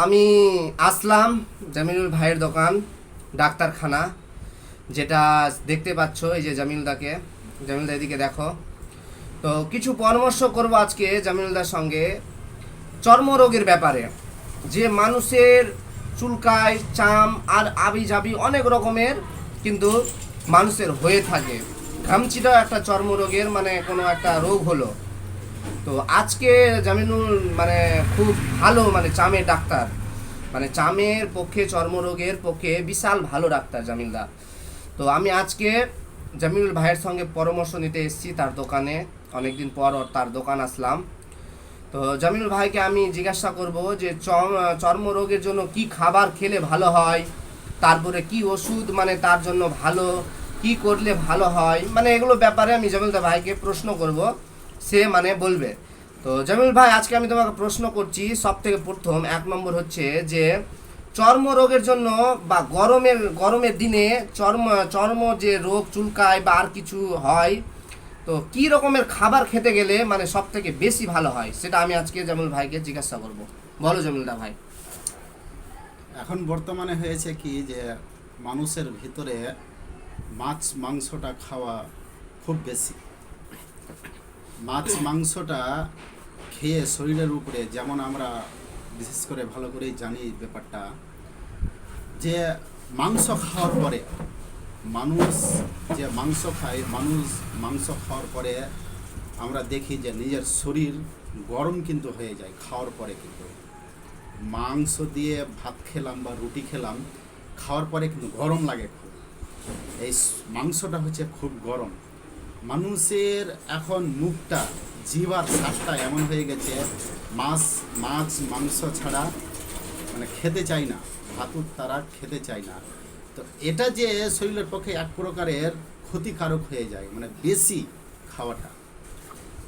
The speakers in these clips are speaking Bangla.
আমি আসলাম জামিলুল ভাইয়ের দোকান ডাক্তারখানা, যেটা দেখতে পাচ্ছ। এই যে জামিলদা এদিকে দেখো। তো কিছু পরামর্শ করব আজকে জামিলদার সঙ্গে চর্মরোগের ব্যাপারে। যে মানুষের চুলকায়, চাম আর আবিজাবি অনেক রকমের কিন্তু মানুষের হয়ে থাকে। ঘামচিটাও একটা চর্মরোগের কোনো একটা রোগ হলো। তো আজকে জামিনুল খুব ভালো চামের ডাক্তার, চামের পক্ষে, চর্মরোগের পক্ষে বিশাল ভালো ডাক্তার জামিলদা। তো আমি আজকে জামিনুল ভাইয়ের সঙ্গে পরামর্শ নিতে এসেছি তার দোকানে। অনেকদিন পর তার দোকান আসলাম। তো জামিনুল ভাইকে আমি জিজ্ঞাসা করব যে চর্মরোগের জন্য কি খাবার খেলে ভালো হয়, তারপরে কি ওষুধ তার জন্য ভালো, কি করলে ভালো হয়, এগুলো ব্যাপারে আমি জামিল ভাইকে প্রশ্ন করব, সে বলবে। তো জামিল ভাই, আজকে আমি তোমাকে প্রশ্ন করছি। সব থেকে প্রথম 1 নম্বর হচ্ছে যে চর্মরোগের জন্য বা গরমের দিনে চর্ম যে রোগ চুলকায় বা আর কিছু হয়, তো কি রকমের খাবার খেতে গেলে সব থেকে বেশি ভালো হয়, সেটা আমি আজকে জামিল ভাইকে জিজ্ঞাসা করব। বলো জামিলদা ভাই। এখন বর্তমানে হয়েছে কি যে মানুষের ভিতরে মাছ মাংসটা খাওয়া খুব বেশি। মাছ মাংসটা খেয়ে শরীরের উপরে, যেমন আমরা বিশেষ করে ভালো করেই জানি ব্যাপারটা, যে মাংস খাওয়ার পরে মানুষ যে মাংস খায়, মাংস খাওয়ার পরে আমরা দেখি যে নিজের শরীর গরম কিন্তু হয়ে যায়। খাওয়ার পরে কিন্তু মাংস দিয়ে ভাত খেলাম বা রুটি খেলাম, খাওয়ার পরে কিন্তু গরম লাগে খুব। এই মাংসটা হচ্ছে খুব গরম। মানুষের এখন মুখটা, জিহ্বার স্বাদটা এমন হয়ে গেছে, মাছ মাংস ছাড়া খেতে চায় না, ভাতুর তারা খেতে চায় না। তো এটা যে শরীরের পক্ষে এক প্রকারের ক্ষতিকারক হয়ে যায়, বেশি খাওয়াটা।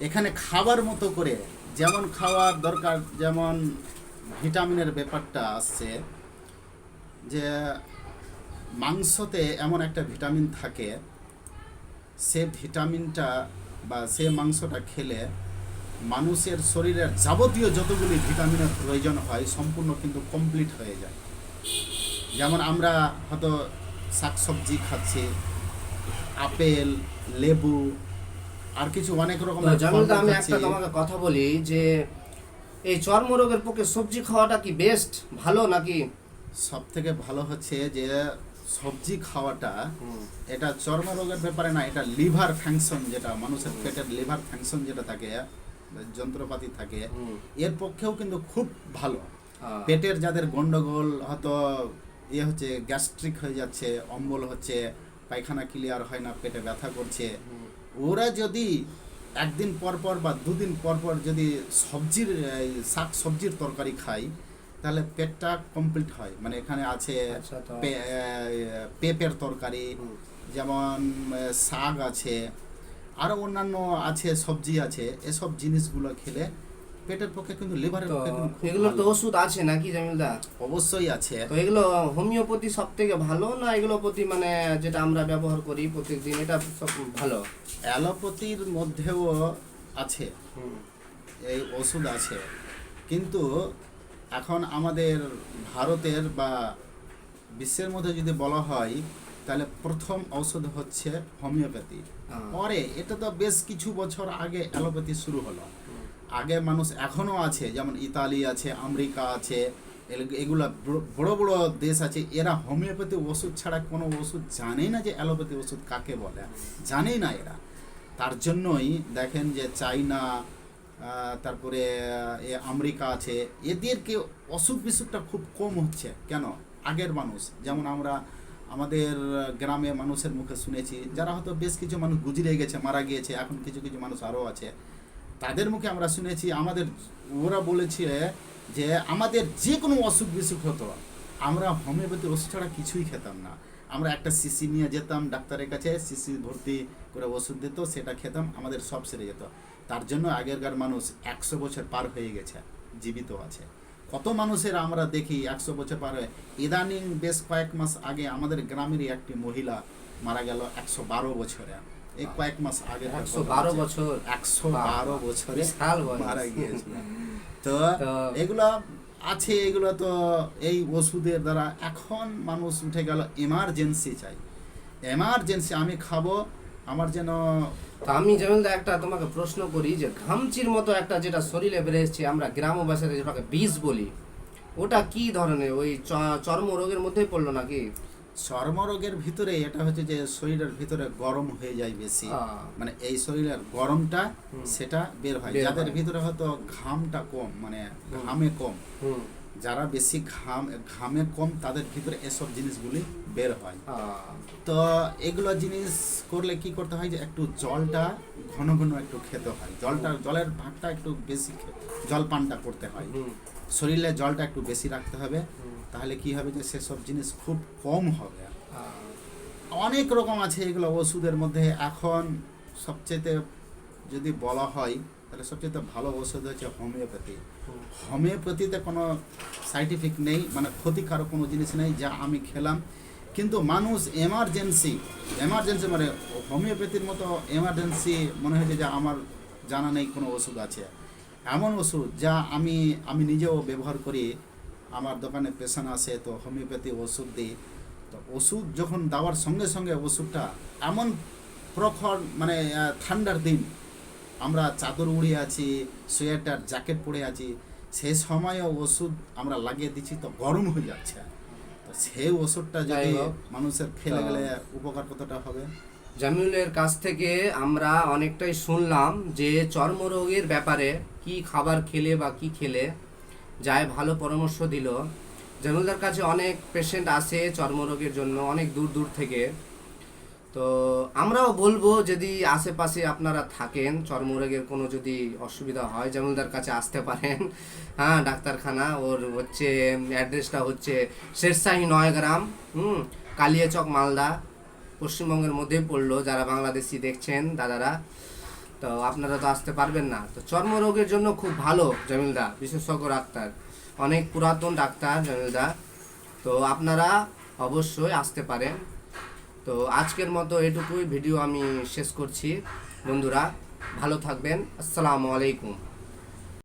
এখানে খাবার মতো করে যেমন খাওয়ার দরকার, যেমন ভিটামিনের ব্যাপারটা আসছে, যে মাংসতে এমন একটা ভিটামিন থাকে, সে ভিটামিনটা বা সে মাংসটা খেলে মানুষের শরীরের যাবতীয় যতগুলি ভিটামিনের প্রয়োজন হয় সম্পূর্ণ কিন্তু কমপ্লিট হয়ে যায়। যেমন আমরা হয়তো শাকসবজি খাচ্ছি, আপেল, লেবু, আর কিছু অনেক রকমের। জামিলদা, আমি একটা তোমাকে কথা বলি যে এই চর্মরোগের পক্ষে সবজি খাওয়াটা কি বেস্ট, ভালো নাকি? সব থেকে ভালো হচ্ছে যে সবজি খাওয়াটা। এটা চর্মরোগের ব্যাপারে না, এটা লিভার ফাংশন, যেটা মানুষের পেটের লিভার ফাংশন যেটা থাকে, যন্ত্রপাতি থাকে, এর পক্ষেও কিন্তু খুব ভালো। পেটের যাদের গন্ডগোল, হয়তো হচ্ছে গ্যাস্ট্রিক হয়ে যাচ্ছে, অম্বল হচ্ছে, পায়খানা ক্লিয়ার হয় না, পেটে ব্যথা করছে, ওরা যদি একদিন পরপর বা দুদিন পরপর যদি শাক সবজির তরকারি খাই, তাহলে পেটটা কমপ্লিট হয়। এখানে আছে পেঁপের তরকারি, যেমন শাক আছে, আরও অন্যান্য আছে, সবজি আছে। এসব জিনিসগুলো খেলে পেটের পক্ষে কিন্তু লিভারের পক্ষে কিন্তু এগুলো তো ওষুধ আছে নাকি জামিলদা? অবশ্যই আছে। তো এগুলো হোমিওপ্যাথি সব থেকে ভালো না এগুলোপ্যাথি, যেটা আমরা ব্যবহার করি প্রত্যেকদিন, এটা সব ভালো? অ্যালোপ্যাথির মধ্যেও আছে, এই ওষুধ আছে, কিন্তু এখন আমাদের ভারতের বা বিশ্বের মধ্যে যদি বলা হয়, তাহলে প্রথম ঔষধ হচ্ছে হোমিওপ্যাথি। পরে এটা তো বেশ কিছু বছর আগে অ্যালোপ্যাথি শুরু হলো। আগে মানুষ এখনও আছে, যেমন ইতালি আছে, আমেরিকা আছে, এগুলা বড় বড় দেশ আছে, এরা হোমিওপ্যাথি ওষুধ ছাড়া কোনো ওষুধ জানেই না, যে অ্যালোপ্যাথি ওষুধ কাকে বলে জানেই না এরা। তার জন্যই দেখেন যে চাইনা, তারপরে আমেরিকা আছে, এদেরকে অসুখ বিসুখটা খুব কম হচ্ছে। কেন? আগের মানুষ, যেমন আমরা আমাদের গ্রামে মানুষের মুখে শুনেছি, যারা হয়তো বেশ কিছু মানুষ গুজরে গেছে, মারা গিয়েছে, এখন কিছু কিছু মানুষ আরও আছে, তাদের মুখে আমরা শুনেছি, ওরা বলেছে যে আমাদের যে কোনো অসুখ বিসুখ হতো, আমরা হোমিওপ্যাথি ওষুধ ছাড়া কিছুই খেতাম না। আমরা একটা শিশি নিয়ে যেতাম ডাক্তারের কাছে, শিশি ভর্তি করে ওষুধ দিত, সেটা খেতাম, আমাদের সব সেরে যেত। তার জন্য আগেরকার মানুষ 100 বছর পার হয়ে গেছে, জীবিত আছে। কত মানুষের আমরা দেখি 100 বছর পার হয়ে। ইদানিং বেশ কয়েক মাস আগে আমাদের গ্রামেরই একটি মহিলা মারা গেল 112 বছরে। এই কয়েক মাস আগে 112 বছর 112 বছরে মারা গিয়েছিল। তো এগুলা আছে এগুলো তো এই ওষুধের দ্বারা এখন মানুষ উঠে গেল এমার্জেন্সি চাই, এমার্জেন্সি আমি খাবো আমার যেন। তো আমি যেমন একটা তোমাকে প্রশ্ন করি যে ঘামচির মতো একটা যেটা শরীরে বেড়েছে আমরা গ্রাম ভাষাতে যেটাকে বিষ বলি, ওটা কি ধরনের ওই চর্ম রোগের মধ্যেই পড়লো নাকি? চর্মরোগের ভিতরে এটা হচ্ছে যে শরীরের ভিতরে গরম হয়ে যায় বেশি, মানে এই শরীরের গরমটা সেটা বের হয়। যাদের ভিতরে হয়তো ঘামটা কম, মানে ঘামে কম, যারা বেশি ঘামে কম তাদের ভিতরে এসব জিনিসগুলি বের হয়। তো এগুলো জিনিস করলে কি করতে হয় যে একটু জলটা ঘন ঘন একটু খেতে হয়, জলের ভাগটা একটু বেশি জল পানটা করতে হয়, শরীরে জলটা একটু বেশি রাখতে হবে, তাহলে কি হবে যে সেসব জিনিস খুব কম হবে। অনেক রকম আছে এগুলো ওষুধের মধ্যে। এখন সবচেয়ে যদি বলা হয় তাহলে সবচেয়ে ভালো ওষুধ হচ্ছে হোমিওপ্যাথি। হোমিওপ্যাথিতে কোনো সাইড এফেক্ট নেই, মানে ক্ষতিকারক কোনো জিনিস নেই যা আমি খেলাম, কিন্তু মানুষ এমার্জেন্সি মানে হোমিওপ্যাথির মতো এমার্জেন্সি মনে হয়েছে যে আমার জানা নেই কোনো ওষুধ আছে। এমন ওষুধ যা আমি নিজেও ব্যবহার করি, আমার দোকানে পেশেন্ট আসে তো হোমিওপ্যাথি ওষুধ দিই, তো ওষুধ যখন দেওয়ার সঙ্গে সঙ্গে ওষুধটা এমন প্রখর, মানে ঠান্ডার দিন আমরা চাদর উড়িয়ে আছি, সোয়েটার জ্যাকেট পরে আছি, সেই সময়ও ওষুধ আমরা লাগিয়ে দিচ্ছি তো গরম হয়ে যাচ্ছে। তো সেই ওষুধটা যদি মানুষের খেলে গেলে উপকার কতটা হবে। জামিউলের কাছ থেকে আমরা অনেকটাই শুনলাম যে চর্মরোগের ব্যাপারে কি খাবার খেলে বা কি খেলে যায়, ভালো পরামর্শ দিল। জামিউলদার কাছে অনেক পেশেন্ট আসে চর্মরোগের জন্য অনেক দূর দূর থেকে। তো আমরাও বলবো যদি আশেপাশে আপনারা থাকেন, চর্মরোগের কোনো যদি অসুবিধা হয় জামিউলদার কাছে আসতে পারেন। হ্যাঁ, ডাক্তারখানা ওর হচ্ছে অ্যাড্রেসটা হচ্ছে শেরশাহী 9 গ্রাম, কালিয়াচক, মালদা, পশ্চিমবঙ্গের মধ্যেই পড়লো। যারা বাংলাদেশি দেখছেন দাদারা, তো আপনারা তো আসতে পারবেন না। তো চর্মরোগের জন্য খুব ভালো জামিলদা, বিশেষজ্ঞ ডাক্তার, অনেক পুরাতন ডাক্তার জামিলদা। তো আপনারা অবশ্যই আসতে পারেন। তো আজকের মতো এটুকুই ভিডিও আমি শেষ করছি। বন্ধুরা ভালো থাকবেন, আসসালামু আলাইকুম।